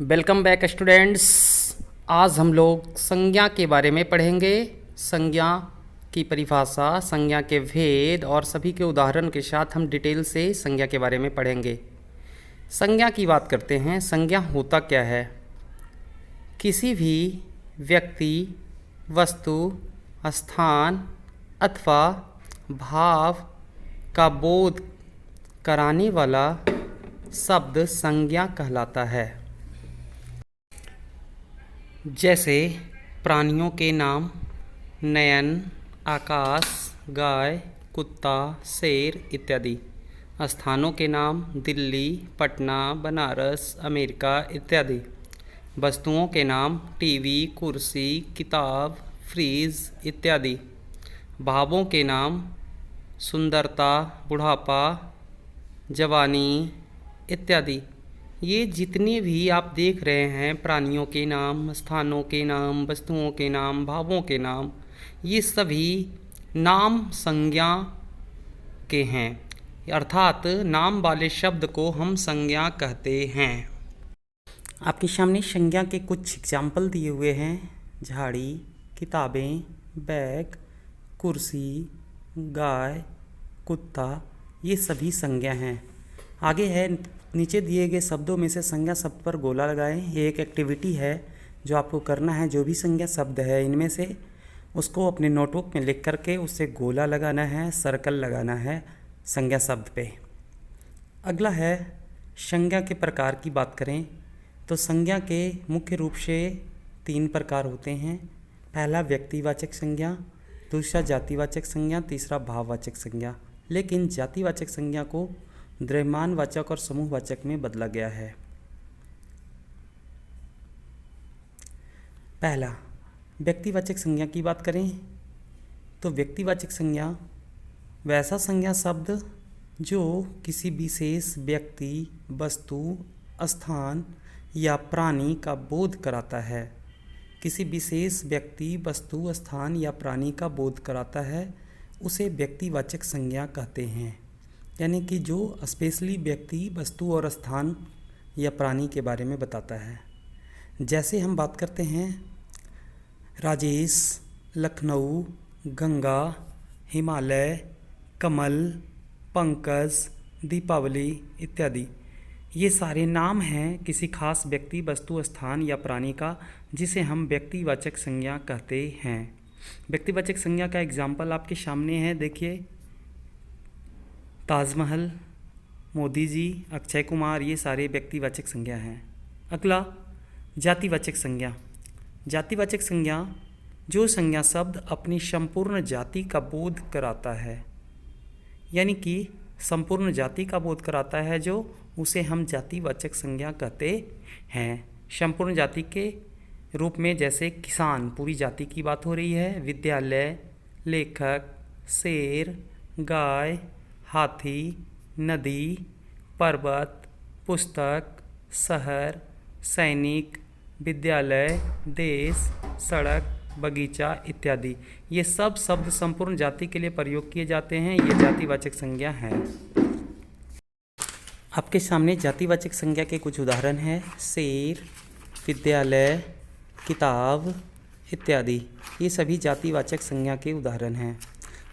Welcome back students. आज हम लोग संज्ञा के बारे में पढ़ेंगे। संज्ञा की परिभाषा, संज्ञा के भेद और सभी के उदाहरण के साथ हम डिटेल से संज्ञा के बारे में पढ़ेंगे। संज्ञा की बात करते हैं। संज्ञा होता क्या है? किसी भी व्यक्ति, वस्तु, स्थान अथवा भाव का बोध कराने वाला शब्द संज्ञा कहलाता है। जैसे प्राणियों के नाम नयन, आकाश, गाय, कुत्ता, शेर इत्यादि। स्थानों के नाम दिल्ली, पटना, बनारस, अमेरिका इत्यादि। वस्तुओं के नाम टीवी, कुर्सी, किताब, फ्रिज इत्यादि। भावों के नाम सुंदरता, बुढ़ापा, जवानी इत्यादि। ये जितने भी आप देख रहे हैं, प्राणियों के नाम, स्थानों के नाम, वस्तुओं के नाम, भावों के नाम, ये सभी नाम संज्ञा के हैं, अर्थात नाम वाले शब्द को हम संज्ञा कहते हैं। आपके सामने संज्ञा के कुछ एग्जाम्पल दिए हुए हैं। झाड़ी, किताबें, बैग, कुर्सी, गाय, कुत्ता, ये सभी संज्ञा हैं। आगे है, नीचे दिए गए शब्दों में से संज्ञा शब्द पर गोला लगाएं। ये एक एक्टिविटी है जो आपको करना है। जो भी संज्ञा शब्द है इनमें से उसको अपने नोटबुक में लिख करके उससे गोला लगाना है, सर्कल लगाना है संज्ञा शब्द पे। अगला है, संज्ञा के प्रकार की बात करें तो संज्ञा के मुख्य रूप से 3 प्रकार होते हैं। पहला व्यक्तिवाचक संज्ञा, दूसरा जातिवाचक संज्ञा, तीसरा भाववाचक संज्ञा। लेकिन जातिवाचक संज्ञा को द्रव्यमानवाचक और समूहवाचक में बदला गया है। पहला, व्यक्तिवाचक संज्ञा की बात करें तो व्यक्तिवाचक संज्ञा वैसा संज्ञा शब्द जो किसी विशेष व्यक्ति, वस्तु, स्थान या प्राणी का बोध कराता है। किसी विशेष व्यक्ति, वस्तु, स्थान या प्राणी का बोध कराता है, उसे व्यक्तिवाचक संज्ञा कहते हैं। यानी कि जो स्पेशली व्यक्ति, वस्तु और स्थान या प्राणी के बारे में बताता है। जैसे हम बात करते हैं राजेश, लखनऊ, गंगा, हिमालय, कमल, पंकज, दीपावली इत्यादि। ये सारे नाम हैं किसी खास व्यक्ति, वस्तु, स्थान या प्राणी का, जिसे हम व्यक्तिवाचक संज्ञा कहते हैं। व्यक्तिवाचक संज्ञा का एग्जाम्पल आपके सामने है, देखिए। ताजमहल, मोदी जी, अक्षय कुमार, ये सारे व्यक्तिवाचक संज्ञा हैं। अगला, जातिवाचक संज्ञा। जातिवाचक संज्ञा जो संज्ञा शब्द अपनी संपूर्ण जाति का बोध कराता है, यानी कि संपूर्ण जाति का बोध कराता है, जो उसे हम जातिवाचक संज्ञा कहते हैं। संपूर्ण जाति के रूप में जैसे किसान, पूरी जाति की बात हो रही है। विद्यालय, लेखक, शेर, गाय, हाथी, नदी, पर्वत, पुस्तक, शहर, सैनिक, विद्यालय, देश, सड़क, बगीचा इत्यादि। ये सब शब्द संपूर्ण जाति के लिए प्रयोग किए जाते हैं। ये जातिवाचक संज्ञा हैं। आपके सामने जातिवाचक संज्ञा के कुछ उदाहरण हैं। शेर, विद्यालय, किताब इत्यादि। ये सभी जातिवाचक संज्ञा के उदाहरण हैं।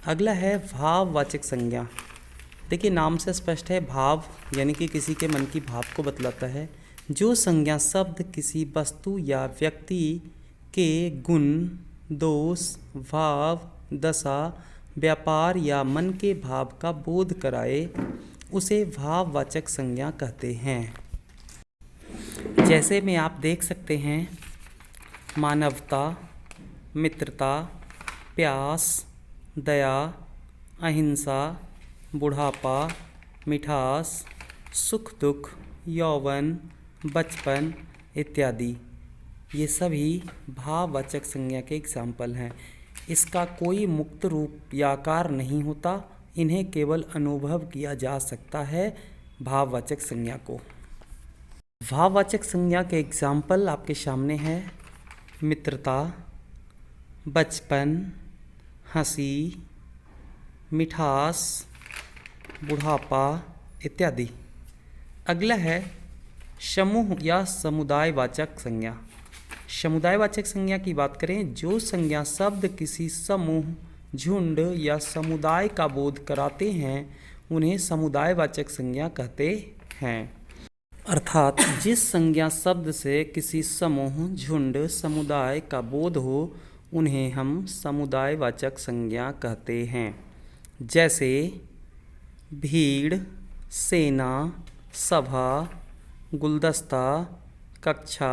अगला है भाववाचक संज्ञा। देखिए, नाम से स्पष्ट है, भाव यानी कि किसी के मन की भाव को बतलाता है। जो संज्ञा शब्द किसी वस्तु या व्यक्ति के गुण, दोष, भाव, दशा, व्यापार या मन के भाव का बोध कराए, उसे भाववाचक संज्ञा कहते हैं। जैसे में आप देख सकते हैं, मानवता, मित्रता, प्यास, दया, अहिंसा, बुढ़ापा, मिठास, सुख दुख, यौवन, बचपन इत्यादि। ये सभी भाववाचक संज्ञा के एग्जाम्पल हैं। इसका कोई मुक्त रूप या आकार नहीं होता, इन्हें केवल अनुभव किया जा सकता है भाववाचक संज्ञा को। भाववाचक संज्ञा के एग्जाम्पल आपके सामने है। मित्रता, बचपन, हंसी, मिठास, बुढ़ापा इत्यादि। अगला है समूह या समुदायवाचक संज्ञा। समुदायवाचक संज्ञा की बात करें, जो संज्ञा शब्द किसी समूह, झुंड या समुदाय का बोध कराते हैं उन्हें समुदायवाचक संज्ञा कहते हैं। अर्थात जिस संज्ञा शब्द से किसी समूह, झुंड, समुदाय का बोध हो उन्हें हम समुदायवाचक संज्ञा कहते हैं। जैसे भीड़, सेना, सभा, गुलदस्ता, कक्षा,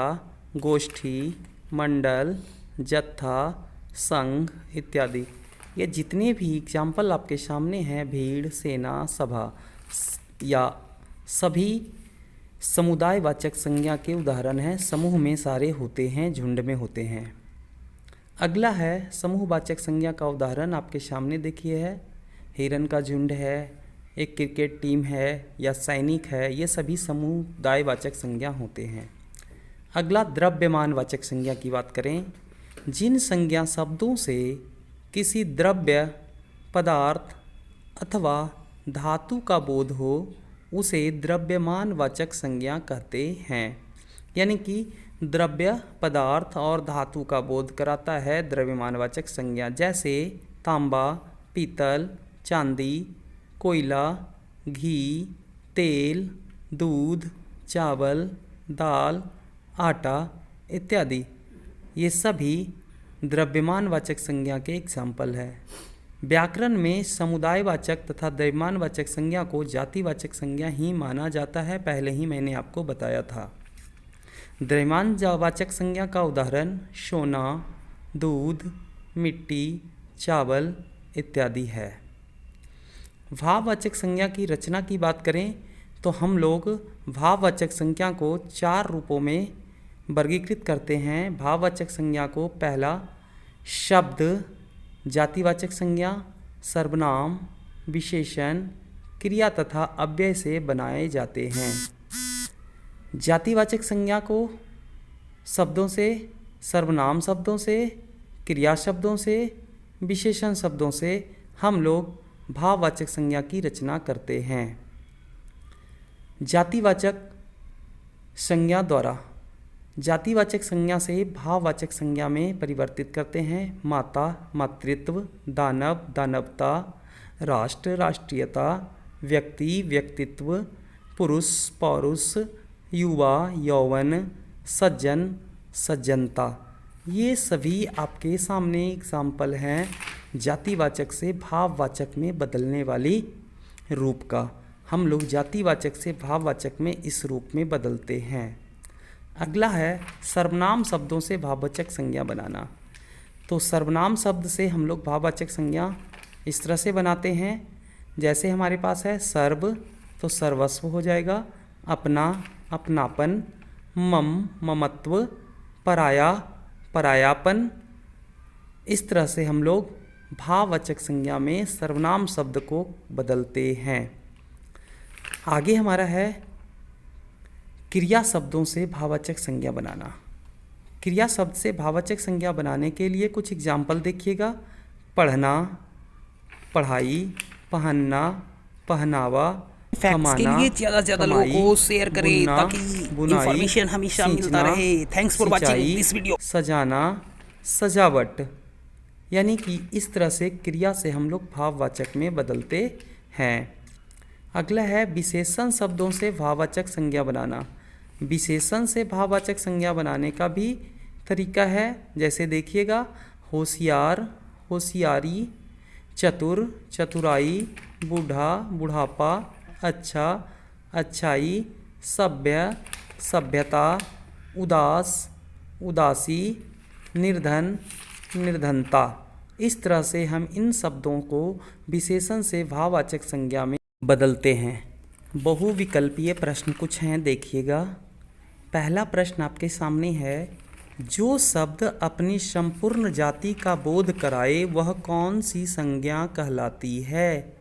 गोष्ठी, मंडल, जत्था, संघ इत्यादि। ये जितने भी एग्जाम्पल आपके सामने हैं, भीड़, सेना, सभा या सभी समुदायवाचक संज्ञा के उदाहरण हैं। समूह में सारे होते हैं, झुंड में होते हैं। अगला है समूहवाचक संज्ञा का उदाहरण आपके सामने देखिए है। हिरन का झुंड है, एक क्रिकेट टीम है या सैनिक है, ये सभी समुदायवाचक संज्ञा होते हैं। अगला द्रव्यमानवाचक संज्ञा की बात करें, जिन संज्ञा शब्दों से किसी द्रव्य, पदार्थ अथवा धातु का बोध हो उसे द्रव्यमानवाचक संज्ञा कहते हैं। यानी कि द्रव्य, पदार्थ और धातु का बोध कराता है द्रव्यमानवाचक संज्ञा। जैसे तांबा, पीतल, चांदी, कोयला, घी, तेल, दूध, चावल, दाल, आटा इत्यादि। ये सभी द्रव्यमानवाचक संज्ञा के एग्जाम्पल है। व्याकरण में समुदायवाचक तथा द्रव्यमानवाचक संज्ञा को जातिवाचक संज्ञा ही माना जाता है, पहले ही मैंने आपको बताया था। द्रव्यमानवाचक संज्ञा का उदाहरण सोना, दूध, मिट्टी, चावल इत्यादि है। भाववाचक संज्ञा की रचना की बात करें तो हम लोग भाववाचक संज्ञा को 4 रूपों में वर्गीकृत करते हैं। भाववाचक संज्ञा को पहला शब्द, जातिवाचक संज्ञा, सर्वनाम, विशेषण, क्रिया तथा अव्यय से बनाए जाते हैं। जातिवाचक संज्ञा को शब्दों से, सर्वनाम शब्दों से, क्रिया शब्दों से, विशेषण शब्दों से हम लोग भाववाचक संज्ञा की रचना करते हैं। जातिवाचक संज्ञा द्वारा जातिवाचक संज्ञा से भाववाचक संज्ञा में परिवर्तित करते हैं। माता, मातृत्व, दानव, दानवता, राष्ट्र, राष्ट्रीयता, व्यक्ति, व्यक्तित्व, पुरुष, पौरुष, युवा, यौवन, सज्जन, सज्जनता। ये सभी आपके सामने एग्जाम्पल हैं जातिवाचक से भाववाचक में बदलने वाली रूप का। हम लोग जातिवाचक से भाववाचक में इस रूप में बदलते हैं। अगला है सर्वनाम शब्दों से भाववाचक संज्ञा बनाना। तो सर्वनाम शब्द से हम लोग भाववाचक संज्ञा इस तरह से बनाते हैं। जैसे हमारे पास है सर्व, तो सर्वस्व हो जाएगा। अपना, अपनापन, मम, ममत्व, पराया, परायापन। इस तरह से हम लोग भाववाचक संज्ञा में सर्वनाम शब्द को बदलते हैं। आगे हमारा है क्रिया शब्दों से भाववाचक संज्ञा बनाना। क्रिया शब्द से भाववाचक संज्ञा बनाने के लिए कुछ एग्जाम्पल देखिएगा। पढ़ना, पढ़ाई, पहनना, पहनावा, फैक्ट्स के लिए ज़्यादा से ज़्यादा लोगों को शेयर करें ताकि इंफॉर्मेशन हमेशा मिलता रहे। Thanks for watching this video. सजाना, सजावट। यानी कि इस तरह से क्रिया से हम लोग भाववाचक में बदलते हैं। अगला है विशेषण शब्दों से भाववाचक संज्ञा बनाना। विशेषण से भाववाचक संज्ञा बनाने का भी तरीका है। जैसे देखिएगा, होशियार, होशियारी, चतुर, चतुराई, बूढ़ा, बुढ़ापा, अच्छा, अच्छाई, सभ्य, सभ्यता, उदास, उदासी, निर्धन, निर्धनता। इस तरह से हम इन शब्दों को विशेषण से भाववाचक संज्ञा में बदलते हैं। बहुविकल्पीय प्रश्न कुछ हैं, देखिएगा। पहला प्रश्न आपके सामने है, जो शब्द अपनी संपूर्ण जाति का बोध कराए वह कौन सी संज्ञा कहलाती है?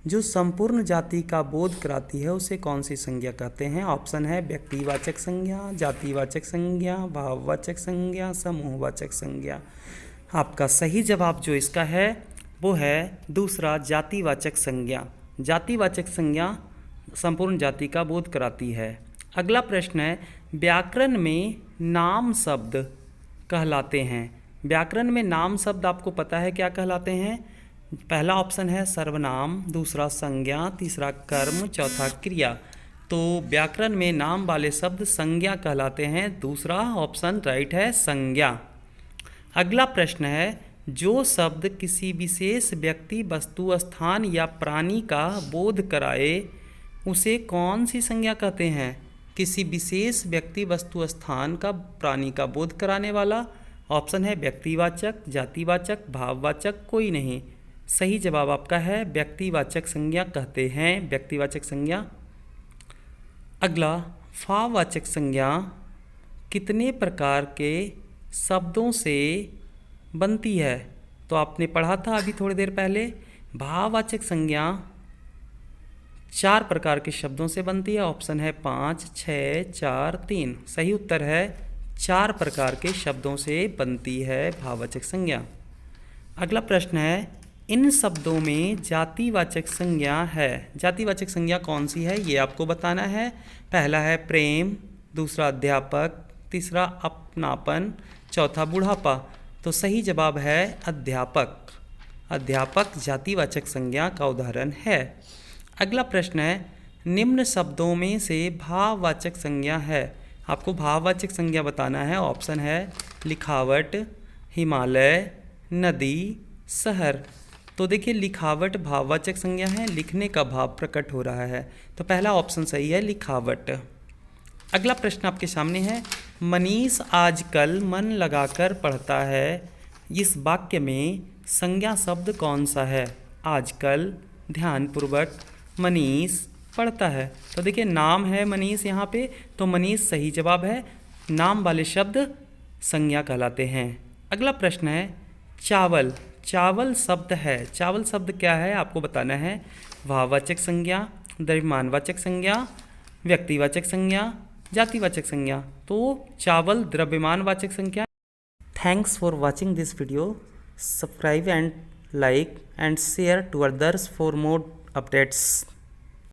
जो संपूर्ण जाति का बोध कराती है उसे कौन सी संज्ञा कहते हैं? ऑप्शन है व्यक्तिवाचक संज्ञा, जातिवाचक संज्ञा, भाववाचक संज्ञा, समूहवाचक संज्ञा। आपका सही जवाब जो इसका है वो है दूसरा, जातिवाचक संज्ञा। जातिवाचक संज्ञा संपूर्ण जाति का बोध कराती है। अगला प्रश्न है, व्याकरण में नाम शब्द कहलाते हैं। व्याकरण में नाम शब्द आपको पता है क्या कहलाते हैं? पहला ऑप्शन है सर्वनाम, दूसरा संज्ञा, तीसरा कर्म, चौथा क्रिया। तो व्याकरण में नाम वाले शब्द संज्ञा कहलाते हैं। दूसरा ऑप्शन राइट है, संज्ञा। अगला प्रश्न है, जो शब्द किसी विशेष व्यक्ति, वस्तु, स्थान या प्राणी का बोध कराए उसे कौन सी संज्ञा कहते हैं? किसी विशेष व्यक्ति, वस्तु, स्थान का, प्राणी का बोध कराने वाला। ऑप्शन है व्यक्तिवाचक, जातिवाचक, भाववाचक, कोई नहीं। सही जवाब आपका है व्यक्तिवाचक संज्ञा कहते हैं, व्यक्तिवाचक संज्ञा। अगला, भाववाचक संज्ञा कितने प्रकार के शब्दों से बनती है? तो आपने पढ़ा था अभी थोड़ी देर पहले। भाववाचक संज्ञा 4 प्रकार के शब्दों से बनती है। ऑप्शन है 5, 6, 4, 3। सही उत्तर है 4 प्रकार के शब्दों से बनती है भाववाचक संज्ञा। अगला प्रश्न है, इन शब्दों में जातिवाचक संज्ञा है। जातिवाचक संज्ञा कौन सी है ये आपको बताना है। पहला है प्रेम, दूसरा अध्यापक, तीसरा अपनापन, चौथा बुढ़ापा। तो सही जवाब है अध्यापक। अध्यापक जातिवाचक संज्ञा का उदाहरण है। अगला प्रश्न है, निम्न शब्दों में से भाववाचक संज्ञा है। आपको भाववाचक संज्ञा बताना है। ऑप्शन है लिखावट, हिमालय, नदी, शहर। तो देखिए लिखावट भाववाचक संज्ञा है, लिखने का भाव प्रकट हो रहा है। तो पहला ऑप्शन सही है, लिखावट। अगला प्रश्न आपके सामने है, मनीष आजकल मन लगाकर पढ़ता है। इस वाक्य में संज्ञा शब्द कौन सा है? आजकल, ध्यानपूर्वक, मनीष, पढ़ता है। तो देखिए नाम है मनीष यहाँ पे, तो मनीष सही जवाब है। नाम वाले शब्द संज्ञा कहलाते हैं। अगला प्रश्न है, चावल। चावल शब्द है, चावल शब्द क्या है आपको बताना है। भाववाचक संज्ञा, द्रव्यमानवाचक संज्ञा, व्यक्तिवाचक संज्ञा, जातिवाचक संज्ञा। तो चावल द्रव्यमानवाचक संज्ञा। Thanks for watching this video. Subscribe and like and share to others for more updates.